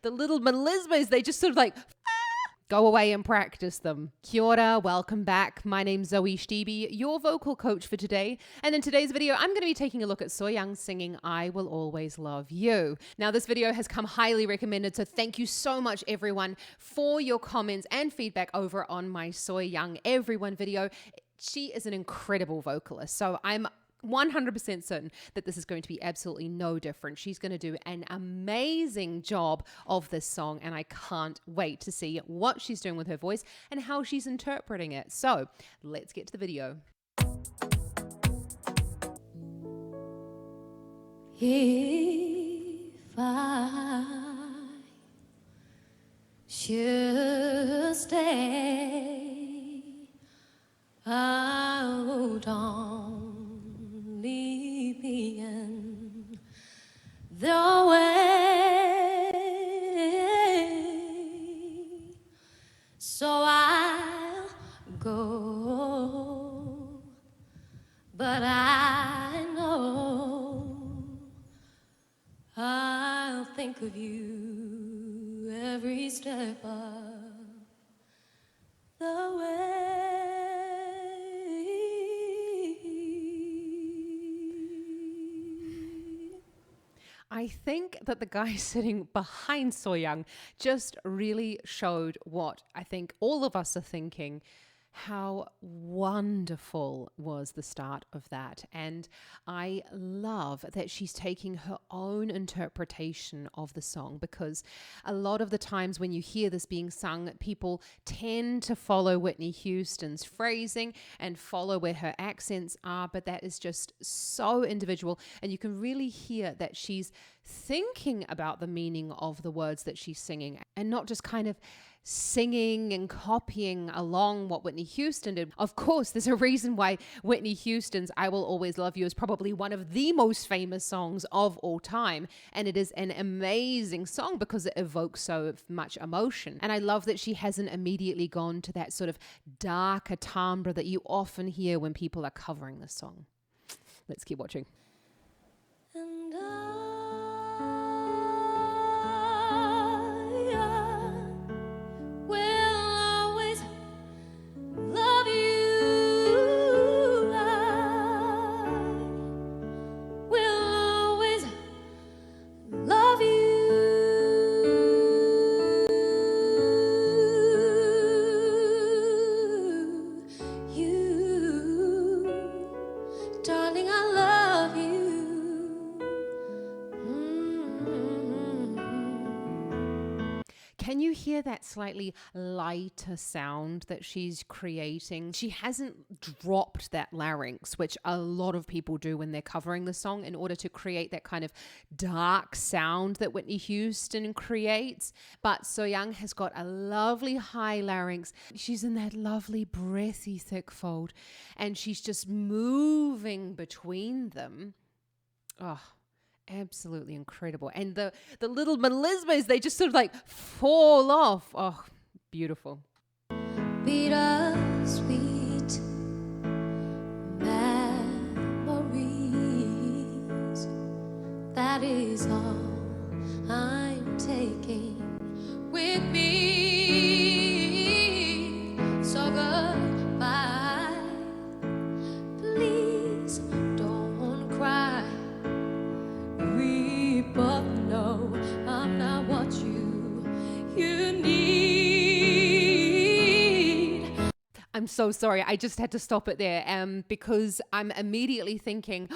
the little melismas, they just sort of like go away and practice them. Kia ora, welcome back. My name's Zoe Stebe, your vocal coach for today. And in today's video, I'm going to be taking a look at Hyang singing I Will Always Love You. Now, this video has come highly recommended, so thank you so much, everyone, for your comments and feedback over on my Hyang Everyone video. She is an incredible vocalist, so I'm 100% certain that this is going to be absolutely no different. She's going to do an amazing job of this song, and I can't wait to see what she's doing with her voice and how she's interpreting it. So let's get to the video. If I should stay, I would only be in the way, so I'll go, but I know I'll think of you every step of the way. I think that the guy sitting behind Hyang just really showed what I think all of us are thinking. How wonderful was the start of that. And I love that she's taking her own interpretation of the song, because a lot of the times when you hear this being sung, people tend to follow Whitney Houston's phrasing and follow where her accents are, but that is just so individual. And you can really hear that she's thinking about the meaning of the words that she's singing and not just kind of singing and copying along what Whitney Houston did. Of course, there's a reason why Whitney Houston's I Will Always Love You is probably one of the most famous songs of all time. And it is an amazing song because it evokes so much emotion. And I love that she hasn't immediately gone to that sort of darker timbre that you often hear when people are covering the song. Let's keep watching. And Can you hear that slightly lighter sound that she's creating? She hasn't dropped that larynx, which a lot of people do when they're covering the song in order to create that kind of dark sound that Whitney Houston creates. But Hyang has got a lovely high larynx. She's in that lovely breathy thick fold, and she's just moving between them. Oh, absolutely incredible. And the little melismas, they just sort of like fall off. Oh, beautiful. bittersweet memories, that is all I'm taking with me. So goodbye, please don't cry. We both know I'm not what you need. I'm so sorry. I just had to stop it there because I'm immediately thinking,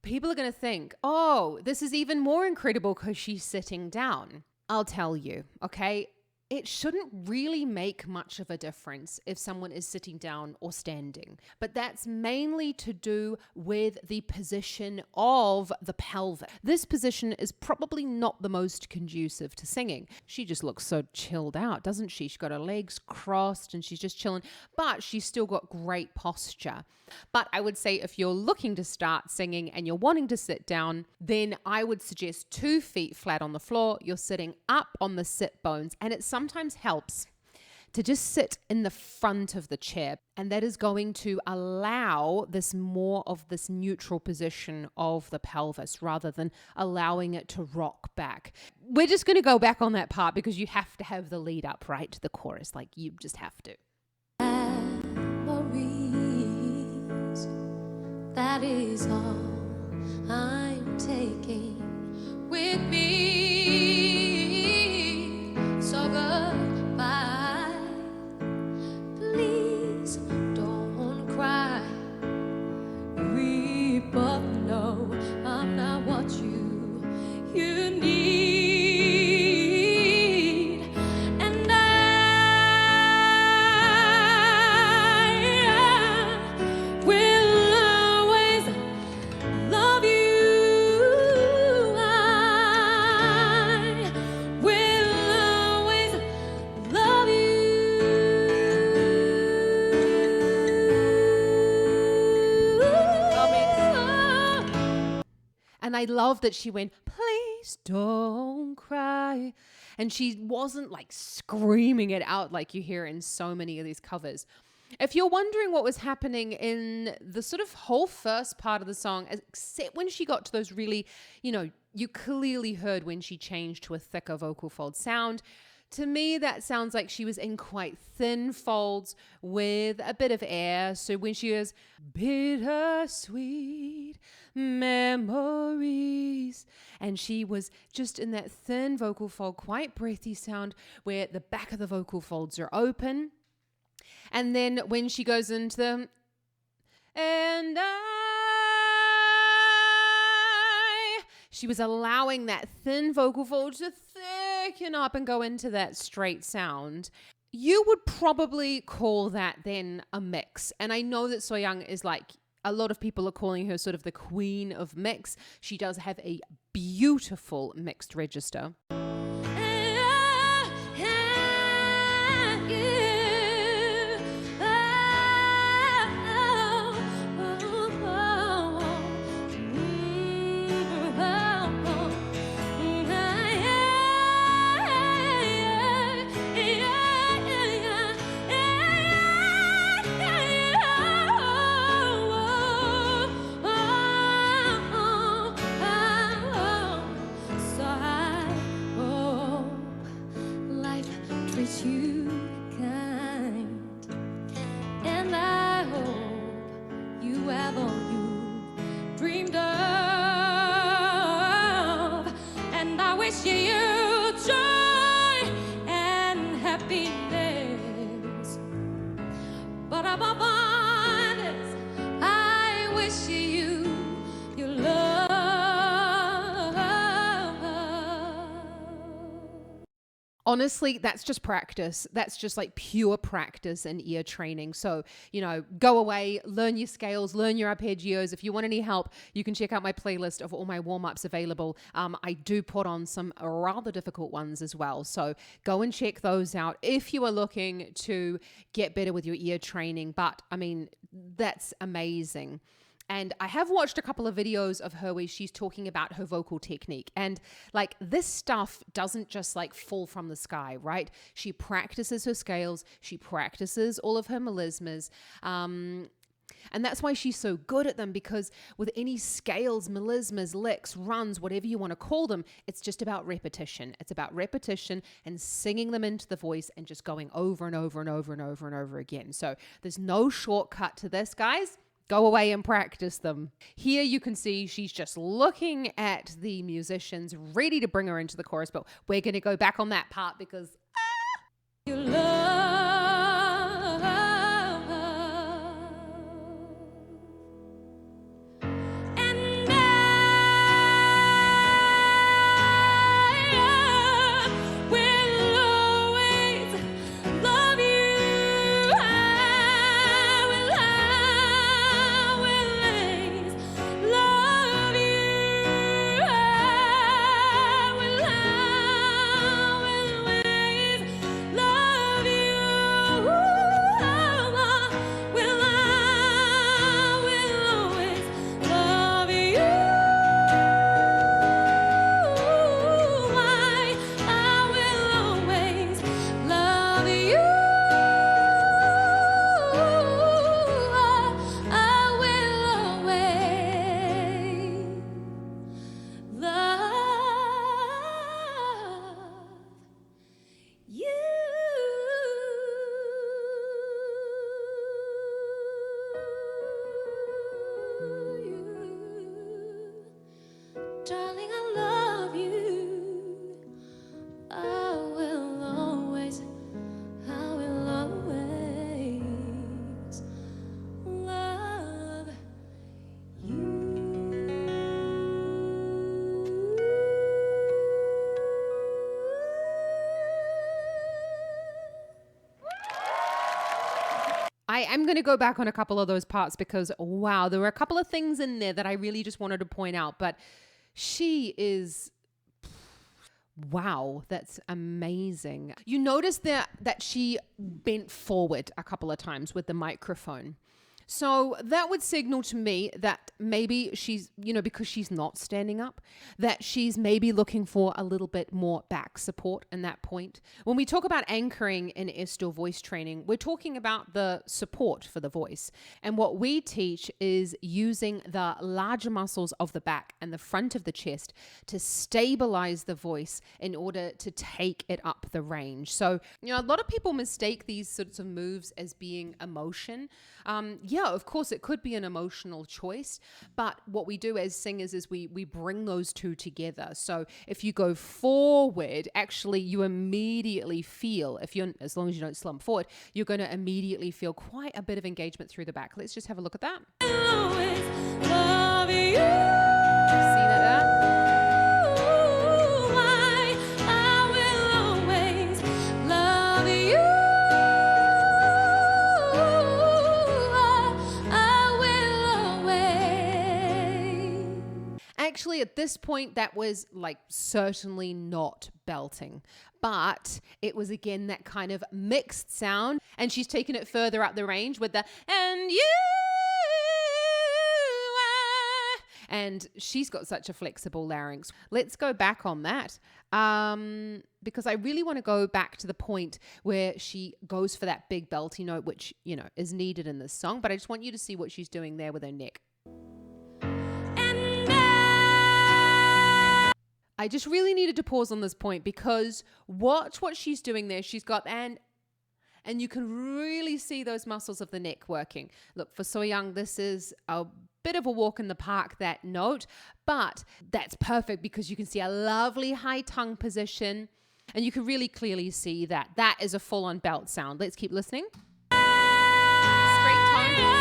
people are going to think, oh, this is even more incredible because she's sitting down. I'll tell you, okay? It shouldn't really make much of a difference if someone is sitting down or standing, but that's mainly to do with the position of the pelvis. This position is probably not the most conducive to singing. She just looks so chilled out, doesn't she? She's got her legs crossed and she's just chilling, but she's still got great posture. But I would say if you're looking to start singing and you're wanting to sit down, then I would suggest 2 feet flat on the floor. You're sitting up on the sit bones, and it sometimes helps to just sit in the front of the chair. And that is going to allow this more of this neutral position of the pelvis rather than allowing it to rock back. We're just going to go back on that part because you have to have the lead up, right, to the chorus. Like, you just have to. Memories, that is all I'm taking with me. So goodbye. Please don't cry. We both know I'm not what you need. And I will always love you. I will always love you. And I love that she went, please don't cry. And she wasn't like screaming it out like you hear in so many of these covers. If you're wondering what was happening in the sort of whole first part of the song, except when she got to those really, you clearly heard when she changed to a thicker vocal fold sound. To me, that sounds like she was in quite thin folds with a bit of air. So when she goes, bittersweet memories, and she was just in that thin vocal fold, quite breathy sound where the back of the vocal folds are open. And then when she goes into the, and she was allowing that thin vocal fold to thicken up and go into that straight sound. You would probably call that then a mix. And I know that Soyoung is like, a lot of people are calling her sort of the queen of mix. She does have a beautiful mixed register. You kind, and I hope you have all you dreamed of, and I wish you joy and happiness, but above all this, I wish you love. Honestly, that's just practice. That's just like pure practice and ear training. So, go away, learn your scales, learn your arpeggios. If you want any help, you can check out my playlist of all my warm-ups available. I do put on some rather difficult ones as well. So go and check those out if you are looking to get better with your ear training. But I mean, that's amazing. And I have watched a couple of videos of her where she's talking about her vocal technique. And like, this stuff doesn't just like fall from the sky, right? She practices her scales. She practices all of her melismas. And that's why she's so good at them, because with any scales, melismas, licks, runs, whatever you want to call them, it's just about repetition. It's about repetition and singing them into the voice and just going over and over and over and over and over again. So there's no shortcut to this, guys. Go away and practice them. Here you can see she's just looking at the musicians, ready to bring her into the chorus, but we're going to go back on that part because You love. And I will always love you. I will always love you. I will always love I am going to go back on a couple of those parts because, wow, there were a couple of things in there that I really just wanted to point out. But she is, wow, that's amazing. You notice that she bent forward a couple of times with the microphone. So that would signal to me that maybe she's, because she's not standing up, that she's maybe looking for a little bit more back support in that point. When we talk about anchoring in Estel voice training, we're talking about the support for the voice. And what we teach is using the larger muscles of the back and the front of the chest to stabilize the voice in order to take it up the range. So, a lot of people mistake these sorts of moves as being emotion. Yeah, of course, it could be an emotional choice, but what we do as singers is we bring those two together. So if you go forward, actually you immediately feel, as long as you don't slump forward, you're going to immediately feel quite a bit of engagement through the back. Let's just have a look at that. Love you. See that there? Actually, at this point, that was like certainly not belting, but it was again that kind of mixed sound, and she's taken it further up the range with the "and you are," and she's got such a flexible larynx. Let's go back on that because I really want to go back to the point where she goes for that big belty note, which is needed in this song. But I just want you to see what she's doing there with her neck. I just really needed to pause on this point because watch what she's doing there. She's got and you can really see those muscles of the neck working. Look, for Soyoung, this is a bit of a walk in the park, that note, but that's perfect because you can see a lovely high tongue position and you can really clearly see that that is a full-on belt sound. Let's keep listening. Straight tone.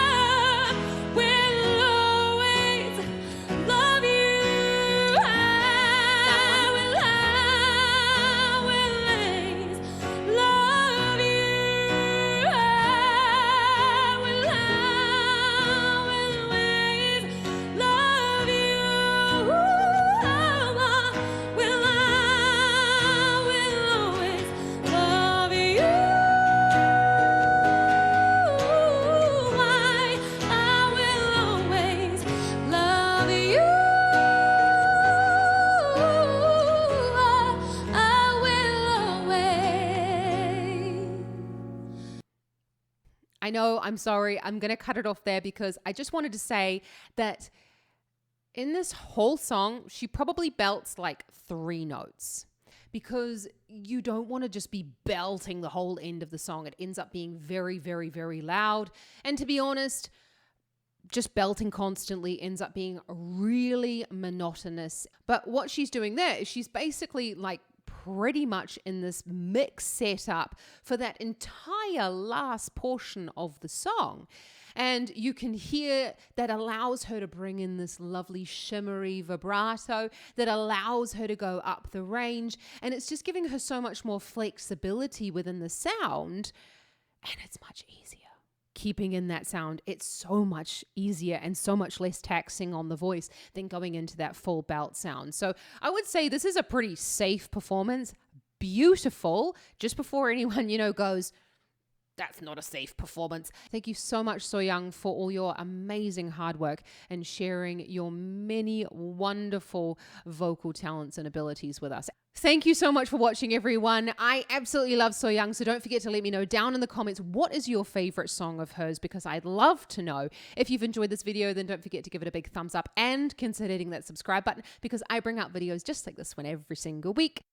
I know, I'm sorry, I'm going to cut it off there because I just wanted to say that in this whole song, she probably belts like 3 notes because you don't want to just be belting the whole end of the song. It ends up being very, very, very loud. And to be honest, just belting constantly ends up being really monotonous. But what she's doing there is she's basically like pretty much in this mix setup for that entire last portion of the song. And you can hear that allows her to bring in this lovely shimmery vibrato that allows her to go up the range. And it's just giving her so much more flexibility within the sound. And it's much easier. Keeping in that sound, it's so much easier and so much less taxing on the voice than going into that full belt sound. So I would say this is a pretty safe performance. Beautiful. Just before anyone, goes, that's not a safe performance. Thank you so much, Soyoung, for all your amazing hard work and sharing your many wonderful vocal talents and abilities with us. Thank you so much for watching, everyone. I absolutely love Soyoung, so don't forget to let me know down in the comments what is your favorite song of hers, because I'd love to know. If you've enjoyed this video, then don't forget to give it a big thumbs up and consider hitting that subscribe button because I bring out videos just like this one every single week.